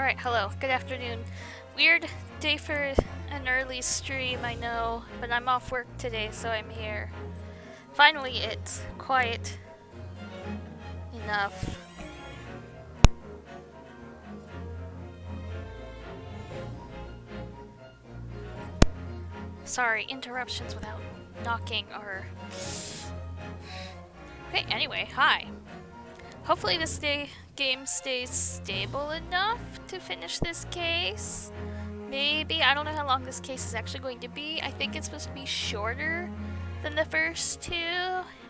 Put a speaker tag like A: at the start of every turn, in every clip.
A: Alright, hello. Good afternoon. Weird day for an early stream, I know, but I'm off work today, so I'm here. Finally, it's quiet enough. Sorry, interruptions without knocking are... Okay, anyway, hi. Hopefully this game stays stable enough to finish this case. Maybe. I don't know how long this case is actually going to be. I think it's supposed to be shorter than the first two,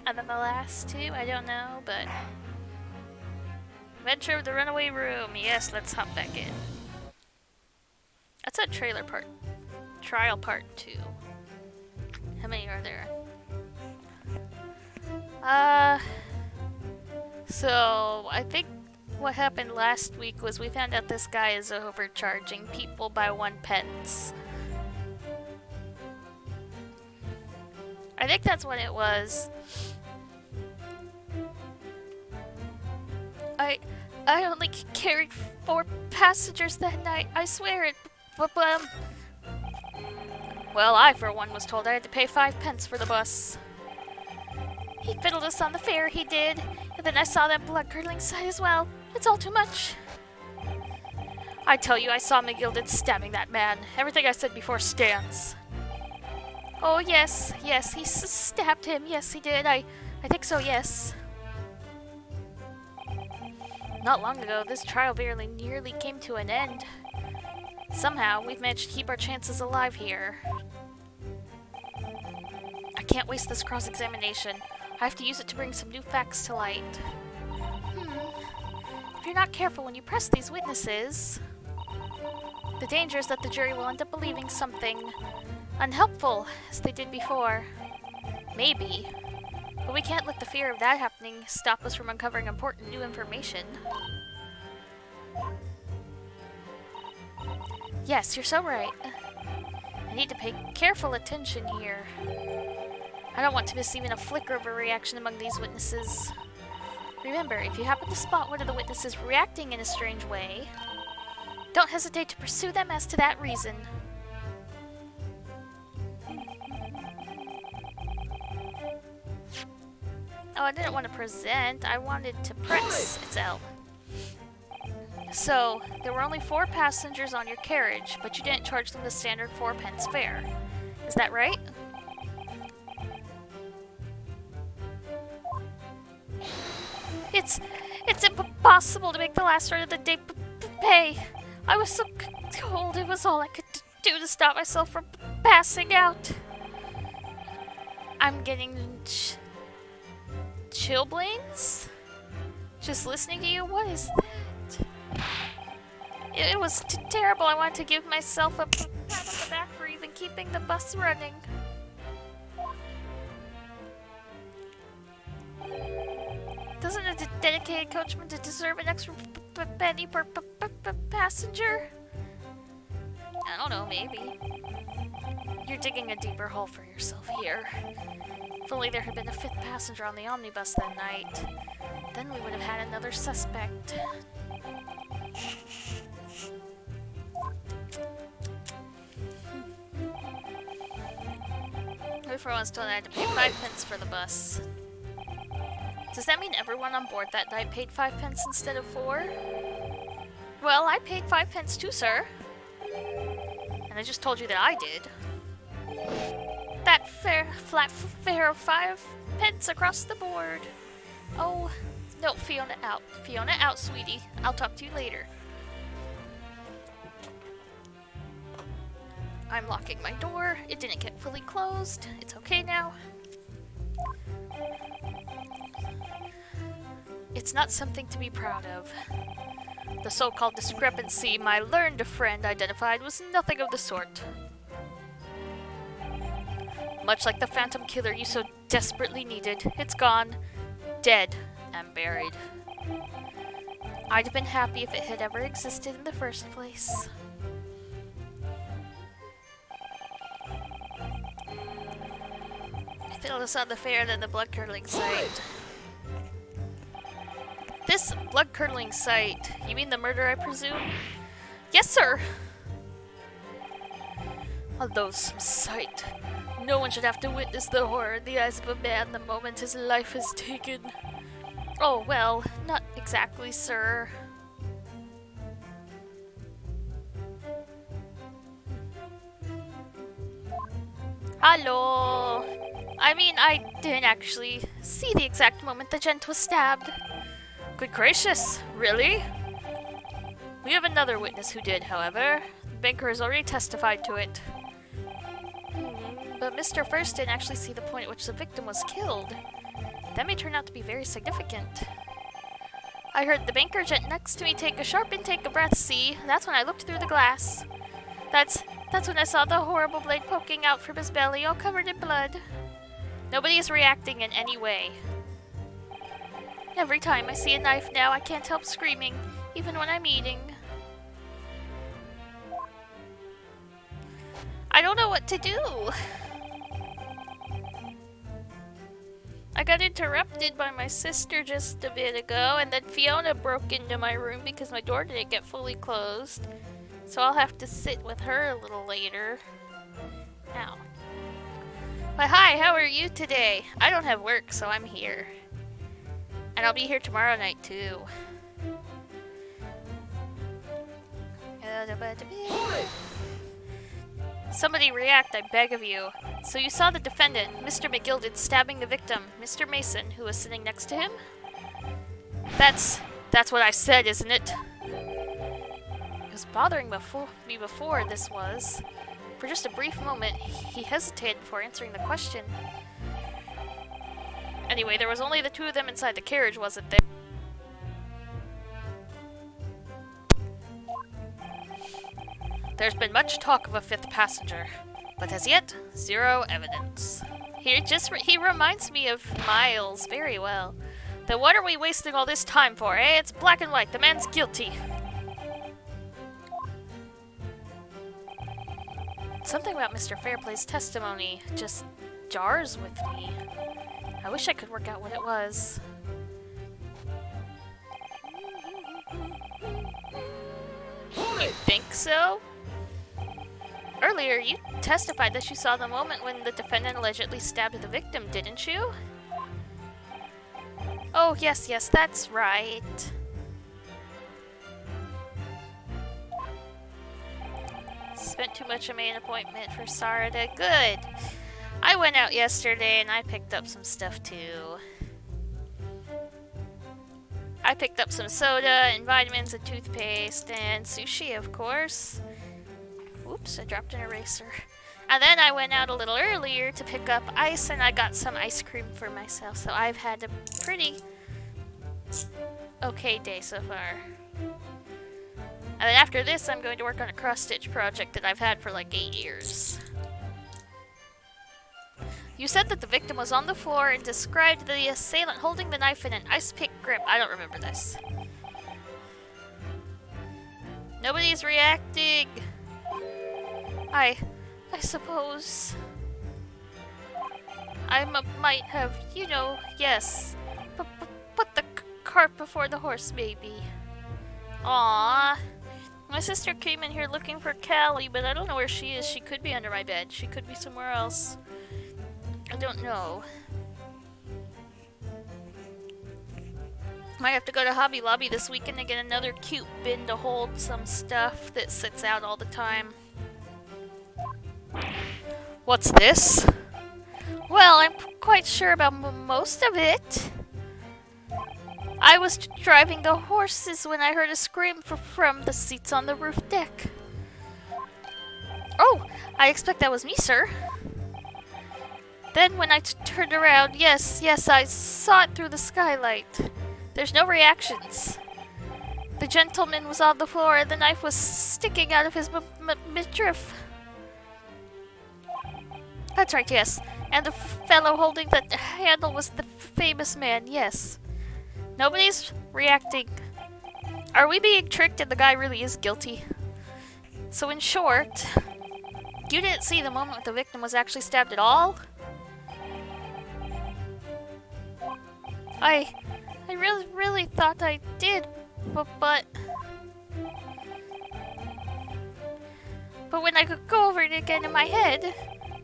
A: and then the last two. I don't know, but... Adventure of the Runaway Room. Yes, let's hop back in. That's a trial part 2. How many are there? So, I think what happened last week was we found out this guy is overcharging people by 1 pence. I think that's what it was. I only carried 4 passengers that night, I swear it. Well, I for one was told I had to pay 5 pence for the bus. He fiddled us on the fare, he did. And then I saw that blood-curdling sight as well. It's all too much. I tell you, I saw McGilded stabbing that man. Everything I said before stands. Oh, yes, he stabbed him. Yes, he did. I think so, yes. Not long ago, this trial nearly came to an end. Somehow, we've managed to keep our chances alive here. I can't waste this cross-examination. I have to use it to bring some new facts to light. If you're not careful when you press these witnesses, the danger is that the jury will end up believing something unhelpful, as they did before. Maybe. But we can't let the fear of that happening stop us from uncovering important new information. Yes, you're so right. I need to pay careful attention here. I don't want to miss even a flicker of a reaction among these witnesses. Remember, if you happen to spot one of the witnesses reacting in a strange way, don't hesitate to pursue them as to that reason. Oh, I didn't want to present. I wanted to press. It's L. So, there were only 4 passengers on your carriage, but you didn't charge them the standard 4 pence fare. Is that right? It's impossible to make the last ride of the day pay. I was so cold, it was all I could do to stop myself from passing out. I'm getting chilblains? Just listening to you? What is that? It was terrible. I wanted to give myself a pat on the back for even keeping the bus running. Doesn't a dedicated coachman deserve an extra penny per passenger? I don't know, maybe. You're digging a deeper hole for yourself here. If only there had been a 5th passenger on the omnibus that night, then we would have had another suspect. Everyone was told I had to pay 5 pence for the bus. Does that mean everyone on board that night paid 5 pence instead of 4? Well, I paid 5 pence too, sir. And I just told you that I did. That flat fare of 5 pence across the board. Oh, no, Fiona out. Fiona out, sweetie. I'll talk to you later. I'm locking my door. It didn't get fully closed. It's okay now. It's not something to be proud of. The so-called discrepancy my learned friend identified was nothing of the sort. Much like the phantom killer you so desperately needed, it's gone, dead, and buried. I'd have been happy if it had ever existed in the first place. If it was on the fare, then the blood-curdling sight. This blood-curdling sight, you mean the murder, I presume? Yes, sir! A loathsome sight. No one should have to witness the horror in the eyes of a man the moment his life is taken. Oh, well, not exactly, sir. Hello! I mean, I didn't actually see the exact moment the gent was stabbed. Good gracious, really? We have another witness who did, however. The banker has already testified to it. But Mr. First didn't actually see the point at which the victim was killed. That may turn out to be very significant. I heard the banker gent next to me take a sharp intake of breath, see? That's when I looked through the glass. That's when I saw the horrible blade poking out from his belly, all covered in blood. Nobody is reacting in any way. Every time I see a knife now, I can't help screaming, even when I'm eating. I don't know what to do. I got interrupted by my sister just a bit ago, and then Fiona broke into my room because my door didn't get fully closed. So I'll have to sit with her a little later. Ow. But hi, how are you today? I don't have work, so I'm here. And I'll be here tomorrow night, too. Somebody react, I beg of you. So you saw the defendant, Mr. McGilded, stabbing the victim, Mr. Mason, who was sitting next to him? That's what I said, isn't it? It was bothering me before, this was. For just a brief moment, he hesitated before answering the question. Anyway, there was only the two of them inside the carriage, wasn't there? There's been much talk of a fifth passenger, but as yet, zero evidence. He reminds me of Miles very well. Then what are we wasting all this time for, eh? It's black and white. The man's guilty. Something about Mr. Fairplay's testimony just jars with me. I wish I could work out what it was. You think so? Earlier, you testified that you saw the moment when the defendant allegedly stabbed the victim, didn't you? Oh, yes, that's right. Spent too much on an appointment for Sarada. Good. I went out yesterday and I picked up some stuff too. I picked up some soda and vitamins and toothpaste and sushi, of course. Oops, I dropped an eraser. And then I went out a little earlier to pick up ice and I got some ice cream for myself. So I've had a pretty okay day so far. And then after this, I'm going to work on a cross-stitch project that I've had for like 8 years. You said that the victim was on the floor and described the assailant holding the knife in an ice-pick grip. I don't remember this. Nobody's reacting. I suppose I might have, you know, yes. Put the cart before the horse, maybe. Aww. My sister came in here looking for Callie, but I don't know where she is. She could be under my bed. She could be somewhere else. I don't know. Might have to go to Hobby Lobby this weekend to get another cute bin to hold some stuff that sits out all the time. What's this? Well, I'm quite sure about most of it. I was driving the horses when I heard a scream from the seats on the roof deck. Oh, I expect that was me, sir. Then when I turned around, yes, I saw it through the skylight. There's no reactions. The gentleman was on the floor and the knife was sticking out of his midriff. That's right, yes. And the fellow holding the handle was the famous man, yes. Nobody's reacting. Are we being tricked and the guy really is guilty? So in short, you didn't see the moment the victim was actually stabbed at all? I really thought I did, but... But when I could go over it again in my head...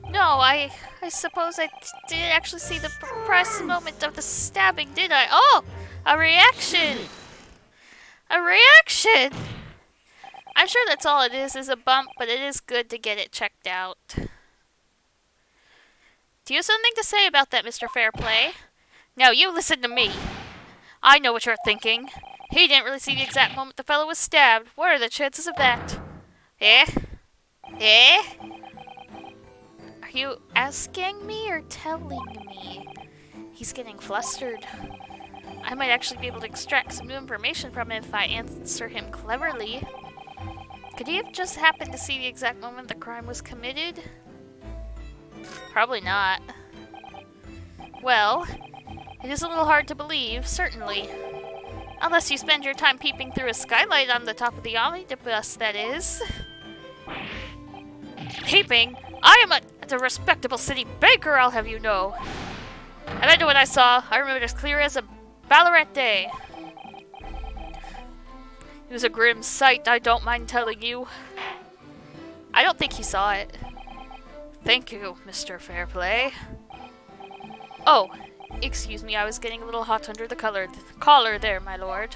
A: No, I suppose I didn't actually see the precise moment of the stabbing, did I? Oh! A reaction! A reaction! I'm sure that's all it is a bump, but it is good to get it checked out. Do you have something to say about that, Mr. Fairplay? No, you listen to me. I know what you're thinking. He didn't really see the exact moment the fellow was stabbed. What are the chances of that? Eh? Eh? Are you asking me or telling me? He's getting flustered. I might actually be able to extract some new information from him if I answer him cleverly. Could he have just happened to see the exact moment the crime was committed? Probably not. Well, it is a little hard to believe, certainly. Unless you spend your time peeping through a skylight on the top of the omnibus, that is. Peeping? I am a respectable city baker, I'll have you know. And I know what I saw. I remember it as clear as a Ballarat day. It was a grim sight, I don't mind telling you. I don't think he saw it. Thank you, Mr. Fairplay. Oh, excuse me, I was getting a little hot under the collar there, my lord.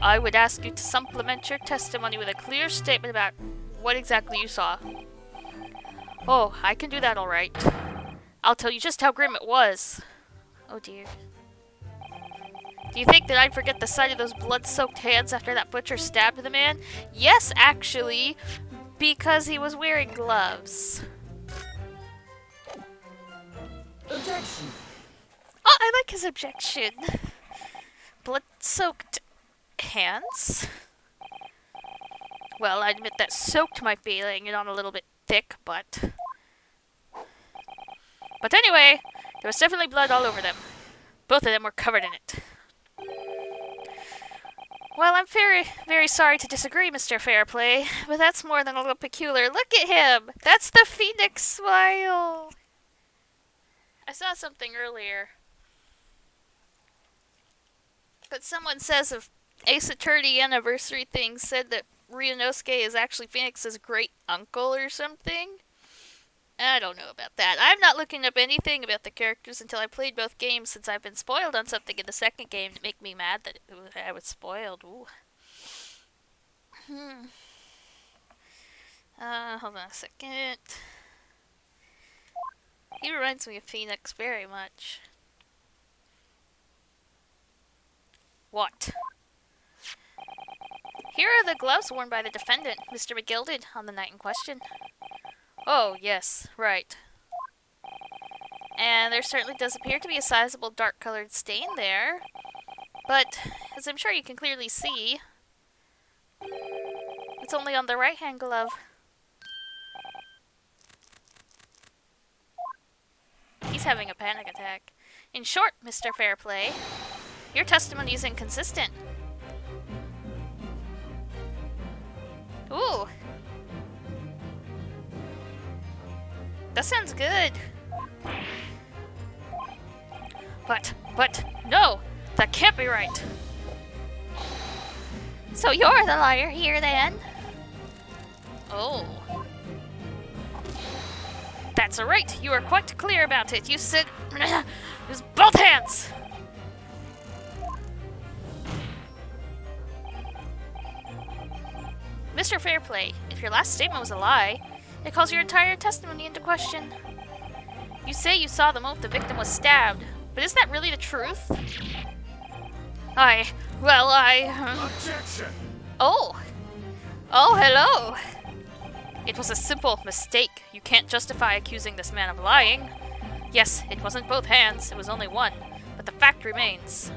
A: I would ask you to supplement your testimony with a clear statement about what exactly you saw. Oh, I can do that all right. I'll tell you just how grim it was. Oh dear. Do you think that I'd forget the sight of those blood-soaked hands after that butcher stabbed the man? Yes, actually, because he was wearing gloves.
B: Objection!
A: Oh, I like his objection. Blood-soaked hands? Well, I admit that soaked might be laying it on a little bit thick, but... But anyway, there was definitely blood all over them. Both of them were covered in it. Well, I'm very, very sorry to disagree, Mr. Fairplay, but that's more than a little peculiar. Look at him! That's the Phoenix smile! I saw something earlier. But someone says of Ace Attorney anniversary thing said that Ryunosuke is actually Phoenix's great uncle or something. I don't know about that. I'm not looking up anything about the characters until I played both games, since I've been spoiled on something in the second game to make me mad that I was spoiled. Ooh. Hold on a second. He reminds me of Phoenix very much. What? Here are the gloves worn by the defendant, Mr. McGilded, on the night in question. Oh, yes, right. And there certainly does appear to be a sizable dark-colored stain there. But, as I'm sure you can clearly see, it's only on the right-hand glove. He's having a panic attack. In short, Mr. Fairplay, your testimony is inconsistent. Ooh. That sounds good. But, no! That can't be right! So you're the liar here, then? Oh. That's right, you were quite clear about it. You said... it was both hands! Mr. Fairplay, if your last statement was a lie, it calls your entire testimony into question. You say you saw the moment the victim was stabbed, but is that really the truth?
B: Objection!
A: Oh! Oh, hello! It was a simple mistake. You can't justify accusing this man of lying. Yes, it wasn't both hands, it was only one, but the fact remains.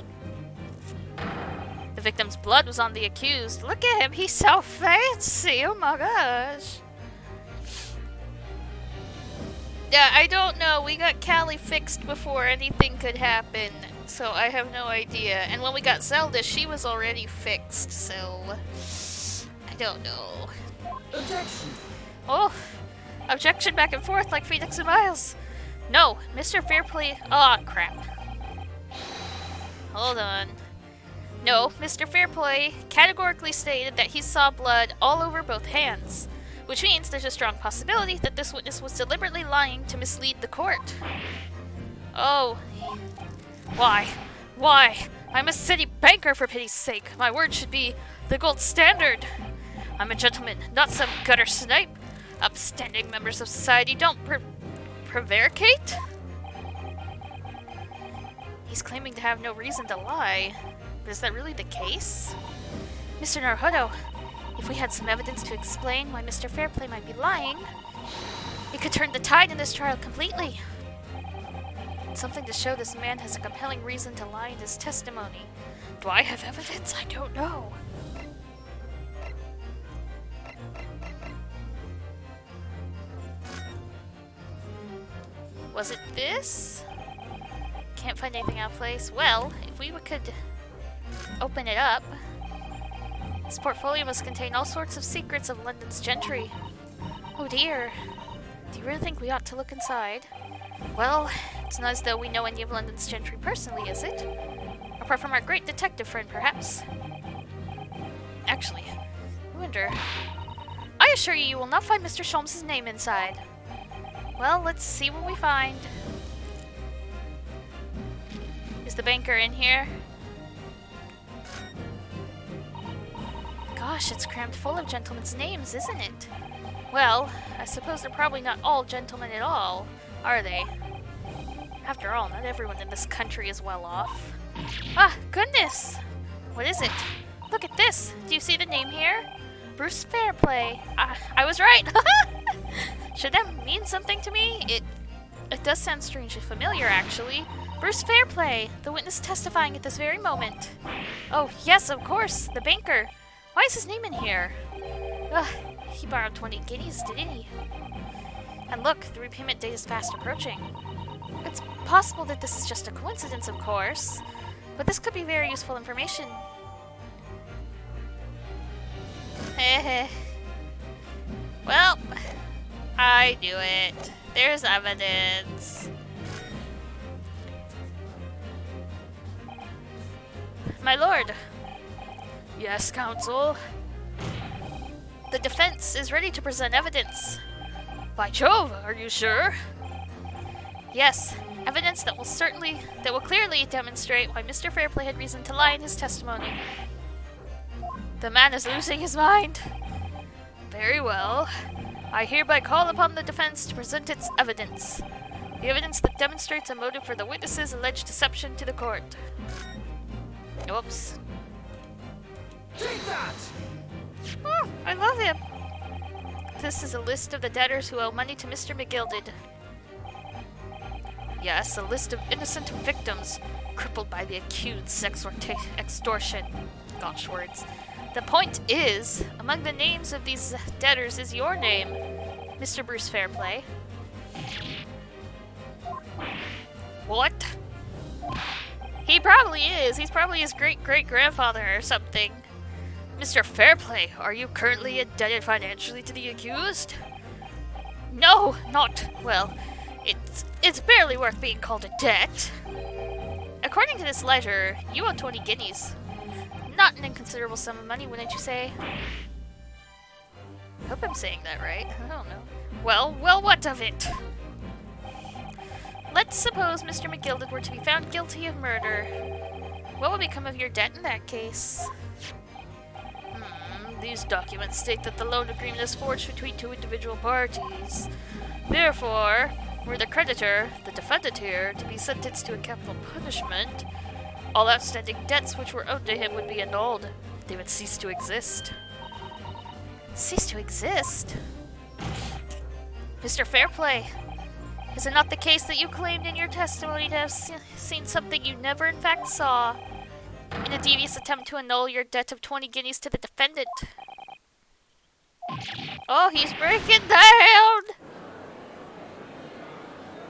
A: The victim's blood was on the accused. Look at him, he's so fancy, oh my gosh. Yeah, I don't know. We got Callie fixed before anything could happen, so I have no idea. And when we got Zelda, she was already fixed, so... I don't know.
B: Objection!
A: Oh! Objection back and forth like Phoenix and Miles! No! Mr. Fairplay... Oh, crap. Hold on. No, Mr. Fairplay categorically stated that he saw blood all over both hands, which means there's a strong possibility that this witness was deliberately lying to mislead the court. Oh. Why? Why? I'm a city banker, for pity's sake. My word should be the gold standard. I'm a gentleman, not some gutter snipe. Upstanding members of society don't prevaricate? He's claiming to have no reason to lie. But is that really the case? Mr. Naruhodo, if we had some evidence to explain why Mr. Fairplay might be lying, it could turn the tide in this trial completely. Something to show this man has a compelling reason to lie in his testimony. Do I have evidence? I don't know. Was it this? Can't find anything out of place. Well, if we could open it up. This portfolio must contain all sorts of secrets of London's gentry. Oh dear. Do you really think we ought to look inside? Well, it's not as though we know any of London's gentry personally, is it? Apart from our great detective friend, perhaps. Actually, I wonder... I assure you, you will not find Mr. Sholmes' name inside. Well, let's see what we find. Is the banker in here? Gosh, it's crammed full of gentlemen's names, isn't it? Well, I suppose they're probably not all gentlemen at all, are they? After all, not everyone in this country is well off. Ah, goodness! What is it? Look at this! Do you see the name here? Bruce Fairplay. I was right! Should that mean something to me? It does sound strangely familiar, actually. Bruce Fairplay, the witness testifying at this very moment. Oh, yes, of course, the banker. Why is his name in here? Ugh, he borrowed 20 guineas, didn't he? And look, the repayment date is fast approaching. It's possible that this is just a coincidence, of course, but this could be very useful information. Heh. Well, I knew it. There's evidence. My lord. Yes, counsel. The defense is ready to present evidence. By Jove, are you sure? Yes, evidence that will clearly demonstrate why Mr. Fairplay had reason to lie in his testimony. The man is losing his mind. Very well. I hereby call upon the defense to present its evidence. The evidence that demonstrates a motive for the witness's alleged deception to the court. Oops.
B: Take that!
A: Oh, I love him. This is a list of the debtors who owe money to Mr. McGilded. Yes, a list of innocent victims crippled by the accused extortion. Gosh, words. The point is, among the names of these debtors is your name, Mr. Bruce Fairplay. What? He probably is. He's probably his great-great-grandfather or something. Mr. Fairplay, are you currently indebted financially to the accused? No, not... well, it's barely worth being called a debt. According to this ledger, you owe 20 guineas. Not an inconsiderable sum of money, wouldn't you say? I hope I'm saying that right. I don't know. Well, what of it? Let's suppose Mr. McGilded were to be found guilty of murder. What will become of your debt in that case? These documents state that the loan agreement is forged between two individual parties. Therefore, were the creditor, the defendant here, to be sentenced to a capital punishment, all outstanding debts which were owed to him would be annulled. They would cease to exist. Cease to exist? Mr. Fairplay, is it not the case that you claimed in your testimony to have seen something you never in fact saw, in a devious attempt to annul your debt of 20 guineas to the defendant? Oh, he's breaking down!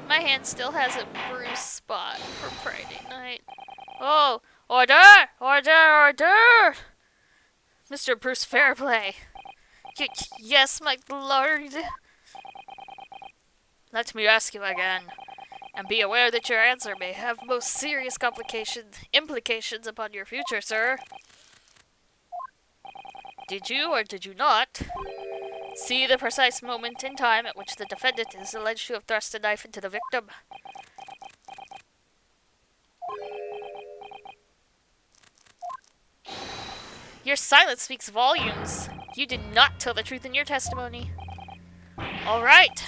A: My hand still has a bruise spot from Friday night. Oh, order! Order! Order! Mr. Bruce Fairplay. Yes, my lord. Let me ask you again, and be aware that your answer may have most serious implications upon your future, sir. Did you or did you not See the precise moment in time at which the defendant is alleged to have thrust a knife into the victim. Your silence speaks volumes. You did not tell the truth in your testimony. Alright,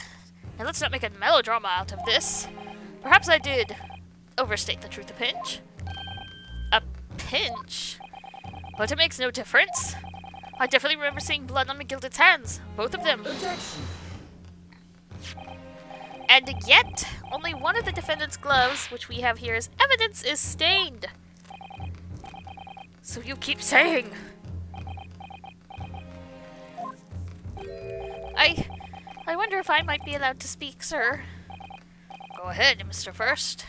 A: now let's not make a melodrama out of this. Perhaps I did overstate the truth a pinch. A pinch? But it makes no difference. I definitely remember seeing blood on McGilden's hands. Both of them.
B: Objection.
A: And yet, only one of the defendant's gloves, which we have here as evidence, is stained. So you keep saying. I wonder if I might be allowed to speak, sir. Go ahead, Mr. First.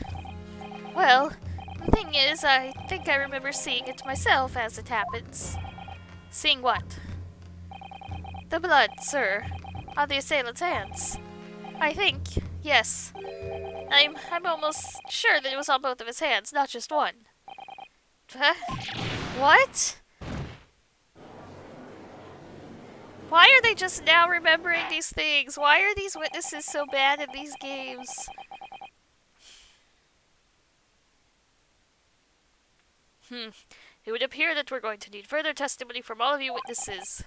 A: Well, the thing is, I think I remember seeing it myself as it happens. Seeing what? The blood, sir, on the assailant's hands. I think, yes. I'm almost sure that it was on both of his hands, not just one. Huh? What? Why are they just now remembering these things? Why are these witnesses so bad at these games? It would appear that we're going to need further testimony from all of you witnesses.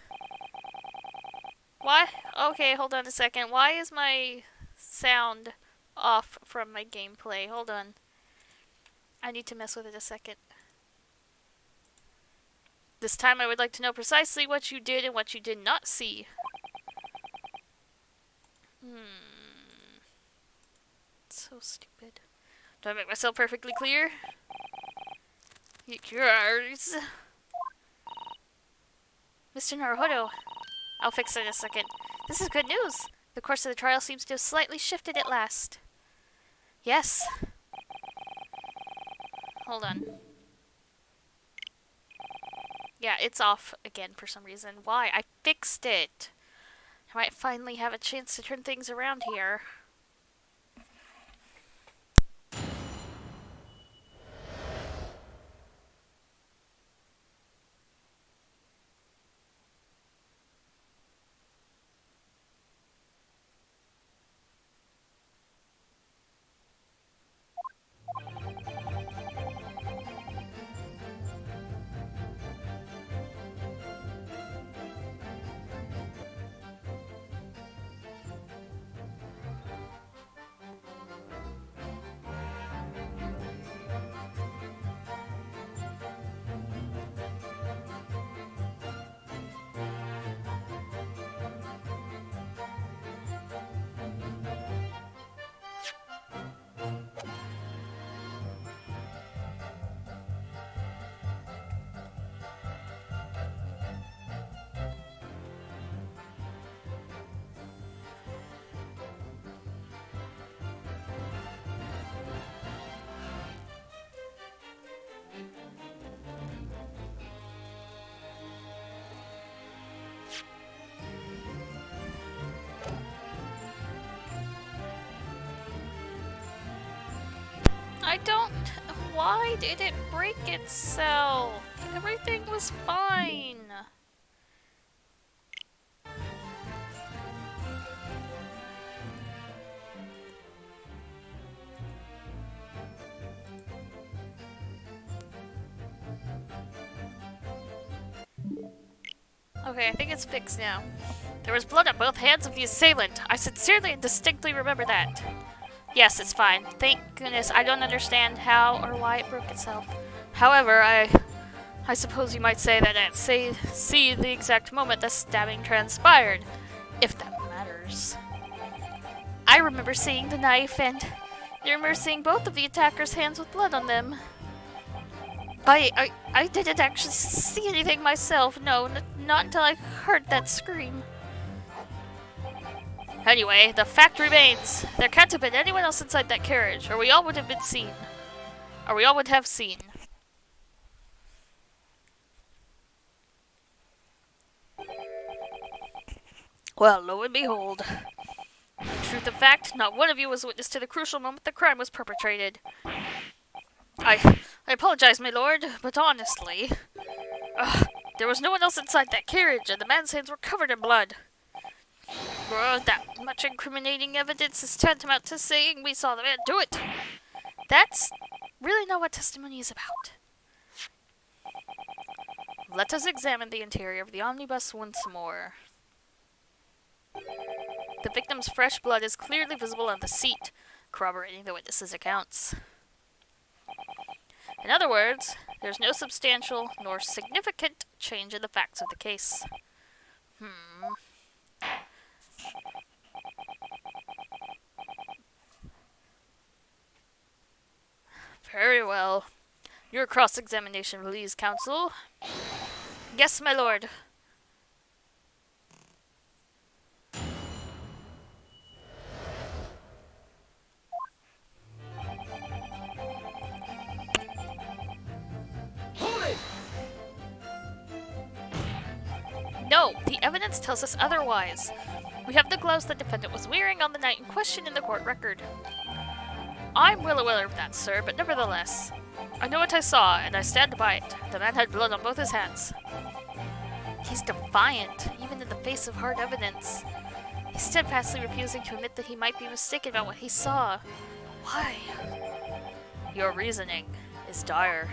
A: Why? Okay, hold on a second. Why is my sound off from my gameplay? Hold on. I need to mess with it a second. This time I would like to know precisely what you did and what you did not see. So stupid. Do I make myself perfectly clear? Yours. Mr. Naruhodo. I'll fix it in a second. This is good news. The course of the trial seems to have slightly shifted at last. Yes. Hold on. Yeah, it's off again for some reason. Why? I fixed it. I might finally have a chance to turn things around here. I don't... Why did it break itself? Everything was fine. Okay, I think it's fixed now. There was blood on both hands of the assailant. I sincerely and distinctly remember that. Yes, it's fine. Thank goodness. I don't understand how or why it broke itself. However, I suppose you might say that I didn't see the exact moment the stabbing transpired, if that matters. I remember seeing the knife, and I remember seeing both of the attacker's hands with blood on them. I didn't actually see anything myself, no, not until I heard that scream. Anyway, the fact remains, there can't have been anyone else inside that carriage, or we all would have been seen. Or we all would have seen. Well, lo and behold. In truth of fact, not one of you was witness to the crucial moment the crime was perpetrated. I apologize, my lord, but honestly... there was no one else inside that carriage, and the man's hands were covered in blood. That much incriminating evidence is tantamount to saying we saw the man do it. That's really not what testimony is about. Let us examine the interior of the omnibus once more. The victim's fresh blood is clearly visible on the seat, corroborating the witness's accounts. In other words, there's no substantial nor significant change in the facts of the case. Very well. Your cross-examination relieves counsel. Yes, my lord.
B: Hold it!
A: No, the evidence tells us otherwise. We have the gloves the defendant was wearing on the night in question in the court record. I'm well aware of that, sir, but nevertheless, I know what I saw, and I stand by it. The man had blood on both his hands. He's defiant, even in the face of hard evidence. He's steadfastly refusing to admit that he might be mistaken about what he saw. Why? Your reasoning is dire.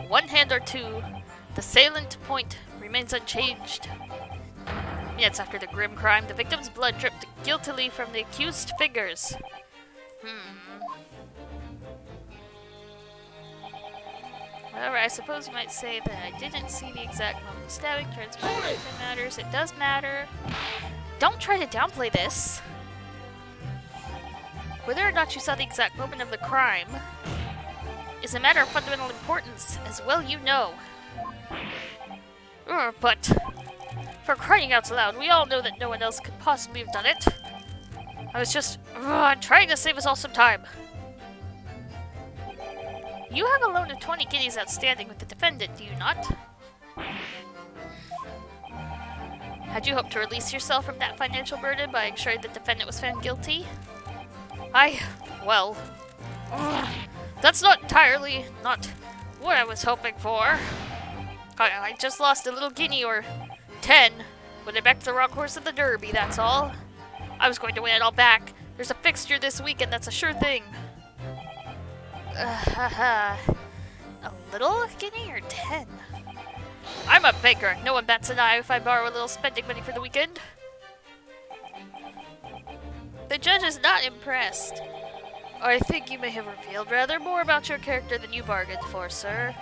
A: One hand or two, the salient point remains unchanged. Minutes after the grim crime, the victim's blood dripped guiltily from the accused fingers. However, I suppose you might say that I didn't see the exact moment of stabbing. Transpired if it matters. It does matter. Don't try to downplay this. Whether or not you saw the exact moment of the crime is a matter of fundamental importance, as well you know. But, for crying out loud, we all know that no one else could possibly have done it. I was just trying to save us all some time. You have a loan of 20 guineas outstanding with the defendant, do you not? Had you hoped to release yourself from that financial burden by ensuring the defendant was found guilty? Well, that's not what I was hoping for. I just lost a little guinea or 10 when I backed the wrong horse in the Derby, that's all. I was going to win it all back. There's a fixture this weekend, that's a sure thing. A little guinea or 10? I'm a banker. No one bats an eye if I borrow a little spending money for the weekend. The judge is not impressed. I think you may have revealed rather more about your character than you bargained for, sir.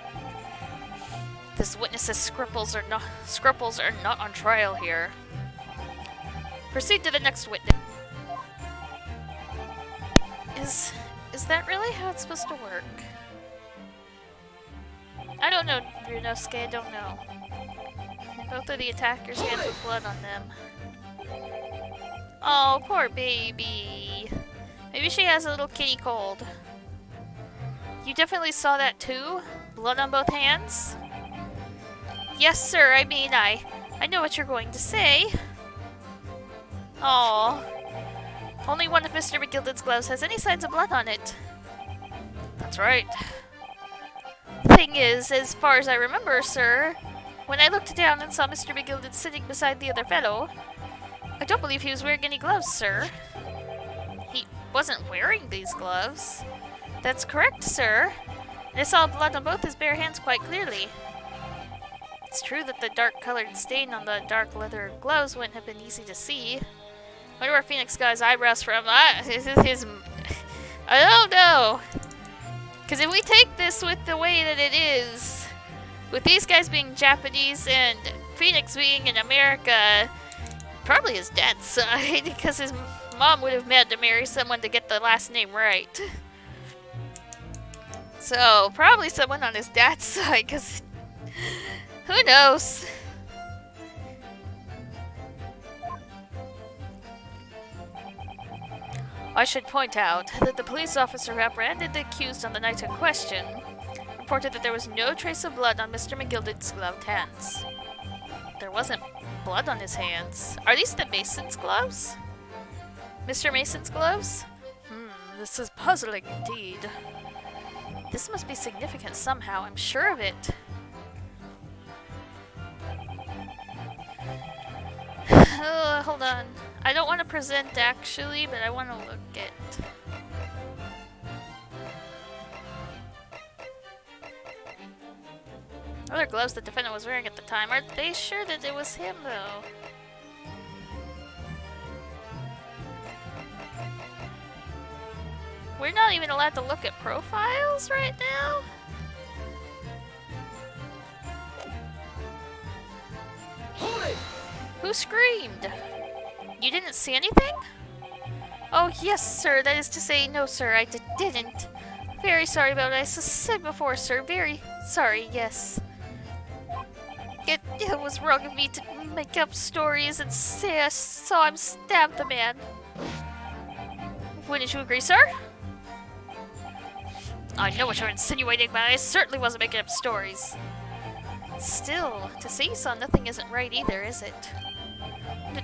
A: This witness's scruples are not on trial here. Proceed to the next witness. Is that really how it's supposed to work? I don't know, Ryunosuke, I don't know. Both of the attackers' hands with blood on them. Oh, poor baby. Maybe she has a little kitty cold. You definitely saw that too? Blood on both hands? Yes, sir, I mean, I know what you're going to say. Aww. Only one of Mr. McGilden's gloves has any signs of blood on it. That's right. Thing is, as far as I remember, sir, when I looked down and saw Mr. McGilden sitting beside the other fellow, I don't believe he was wearing any gloves, sir. He wasn't wearing these gloves. That's correct, sir. And I saw blood on both his bare hands quite clearly. It's true that the dark-colored stain on the dark leather gloves wouldn't have been easy to see. I wonder where Phoenix got his eyebrows from. I don't know. Because if we take this with the way that it is, with these guys being Japanese and Phoenix being in America, probably his dad's side, because his mom would have had to marry someone to get the last name right. So, probably someone on his dad's side, because who knows? I should point out that the police officer who apprehended the accused on the night in question reported that there was no trace of blood on Mr. McGilden's gloved hands. There wasn't blood on his hands. Are these the Mason's gloves? Mr. Mason's gloves? This is puzzling indeed. This must be significant somehow, I'm sure of it. on. I don't want to present actually, but I want to look at... Other gloves the defendant was wearing at the time. Are they sure that it was him, though? We're not even allowed to look at profiles right now?
B: Hold it!
A: Who screamed? You didn't see anything? Oh, yes, sir. That is to say, no, sir, I didn't. Very sorry about what I said before, sir. Very sorry, yes. It was wrong of me to make up stories and say I saw him stab the man. Wouldn't you agree, sir? I know what you're insinuating, but I certainly wasn't making up stories. Still, to say you saw nothing isn't right either, is it?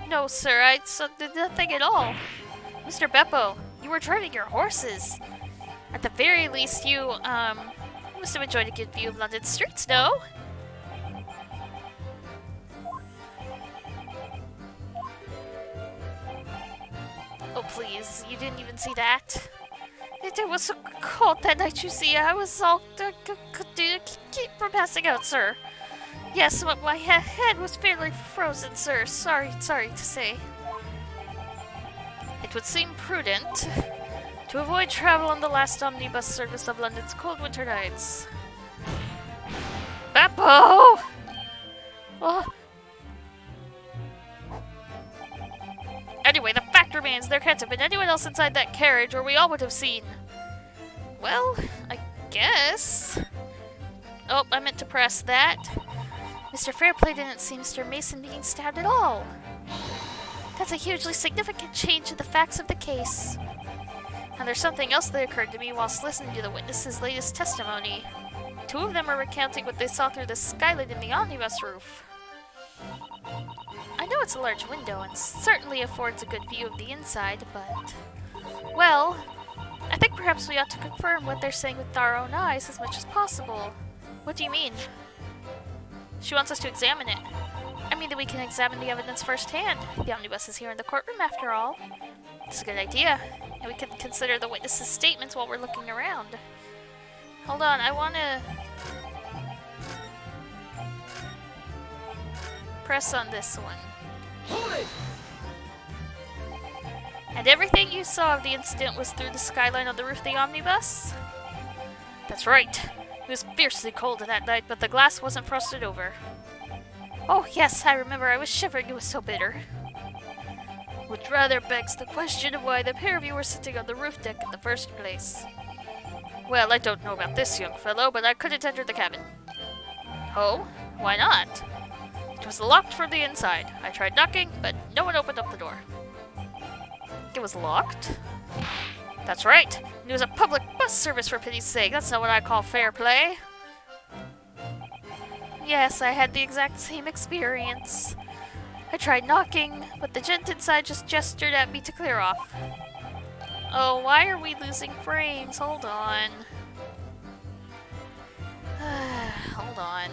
A: No, sir, I saw nothing at all. Mr. Beppo, you were driving your horses. At the very least, you, must have enjoyed a good view of London streets, no? Oh, please, you didn't even see that? It was so cold that night, you see. I was all... keep from passing out, sir. Yes, my head was fairly frozen, sir. Sorry to say. It would seem prudent to avoid travel on the last omnibus service of London's cold winter nights. Beppo! Oh. Anyway, the fact remains there can't have been anyone else inside that carriage, or we all would have seen. Well, I guess. Oh, I meant to press that. Mr. Fairplay didn't see Mr. Mason being stabbed at all. That's a hugely significant change in the facts of the case. And there's something else that occurred to me whilst listening to the witnesses' latest testimony. Two of them are recounting what they saw through the skylight in the omnibus roof. I know it's a large window and certainly affords a good view of the inside, but... Well, I think perhaps we ought to confirm what they're saying with our own eyes as much as possible. What do you mean? She wants us to examine it. I mean that we can examine the evidence firsthand. The omnibus is here in the courtroom, after all. It's a good idea, and we can consider the witnesses' statements while we're looking around. Hold on, I want to... press on this one.
B: Hold it!
A: And everything you saw of the incident was through the skyline on the roof of the omnibus? That's right. It was fiercely cold that night, but the glass wasn't frosted over. Oh, yes, I remember. I was shivering. It was so bitter. Which rather begs the question of why the pair of you were sitting on the roof deck in the first place. Well, I don't know about this young fellow, but I couldn't enter the cabin. Oh? Why not? It was locked from the inside. I tried knocking, but no one opened up the door. It was locked? That's right. It was a public bus service, for pity's sake. That's not what I call fair play. Yes, I had the exact same experience. I tried knocking, but the gent inside just gestured at me to clear off. Oh, why are we losing frames? Hold on. Hold on.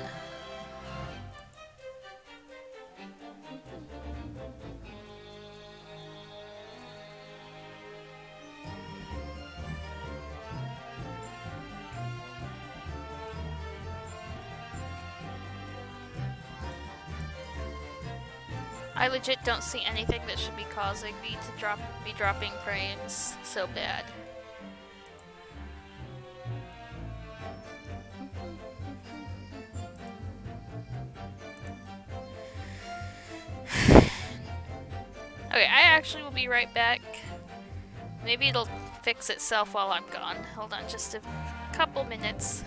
A: I legit don't see anything that should be causing me to be dropping frames so bad. Okay, I actually will be right back. Maybe it'll fix itself while I'm gone. Hold on just a couple minutes.